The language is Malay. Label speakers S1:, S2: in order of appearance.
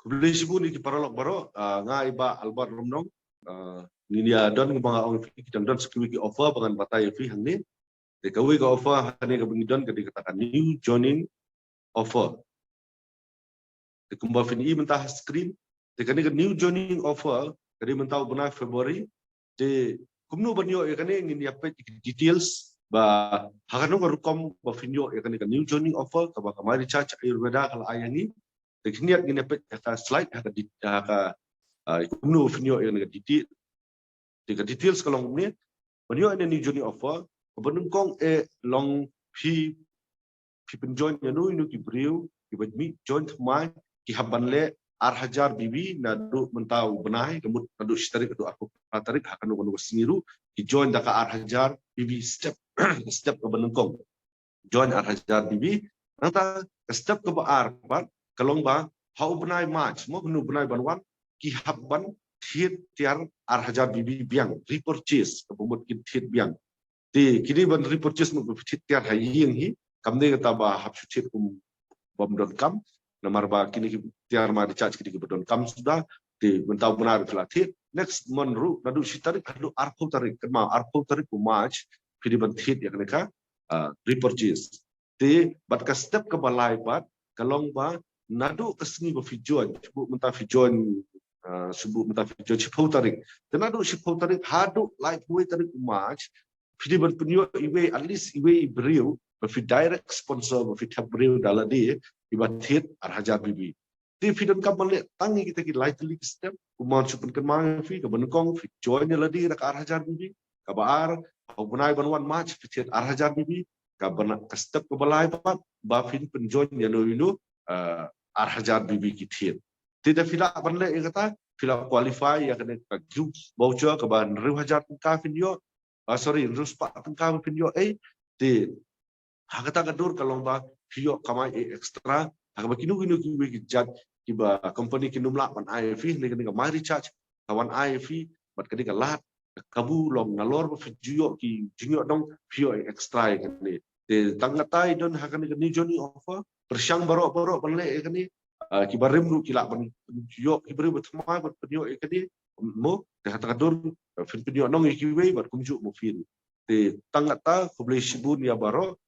S1: Khublei Shibun ni paralog baro ngai ba Albert Rumnong ni dia don mga ong kita don security offer pangan batai fi hang ni de kawi ka offer hani ka bingidon ka dikatakan new joining offer de kumba fin I mentah screen de kani ka new joining offer kadi mentau benar February de kumno banyo e kani ngin ya details ba hakano ka rukom ba finyo e kani ka new joining offer ka ba kamari charge Ayurveda kala ayangi de kiniat ngin ya slide haka kumno finyo e kani ka details kalong ni banyo ene new joining offer kabanung kong long pi penjoin yanu inu ki briu ki badmi join thmai ki habanle 4000 bibi nadu mentau benai kemut nadu starik tu aku tarik hakanu kanu singiru ki join daka 4000 bibi step kabanung kong join 4000 bibi nanta step ke bar kalong ba hau benai march mo kenu benai banwan ki habban thiet tiar 4000 bibi biang repurchase kebumut ki thiet biang ti kini ban repurchase mo thiet tiar haying hi kamne kata ba hab thiet kum bom donkam nomor ba kini tiar ma recharge kini ke donkam sudah ti mentau benar flatit next month ru nadu sitarik hadu arko tarik kema arko tarik ku march kini ban thiet ya kaneka repurchase ti bat ka step ke balai bat kalong ba nadu kesni ba fijon bu mentau fijon subuh mentah fijon chipau tarik tenadu chipau tarik hadu live way tarik march pidi berpenyo iwe at least iwe ibriu berfi direct sponsor berfi tabriu daladi ibatit 4000 bibi ti fidon kamale tangi kita ki lightly step umar supun kemang fi ke benukong fi join daladi rak 4000 bibi kabar au bunai banwan march fitit 4000 bibi ka bana step ke balai pat ba fin penjoin yano inu 4000 bibi kitit tidak fila banle kata fila qualify ya kena group voucher ke ban 2000 ka finyo sorry ruspa tengkau finyo ti hakata kadur kalong ba fio kamai extra hakaba kinu kiwe kijat kiba company kinumla ban IF ni kena mai recharge kawan IF bat kena lat kabu long nalor ba fio ki jinyo dong fio extra kene ti tangatai don hakani kini joni offer persyang barok banle kene kibarim ru kilak ban yo kibri betma bat penyo ekadi mo te hatadur fin penyo nong ikiwe bat kumju mo fin te tangata Khublei Shibun ya baro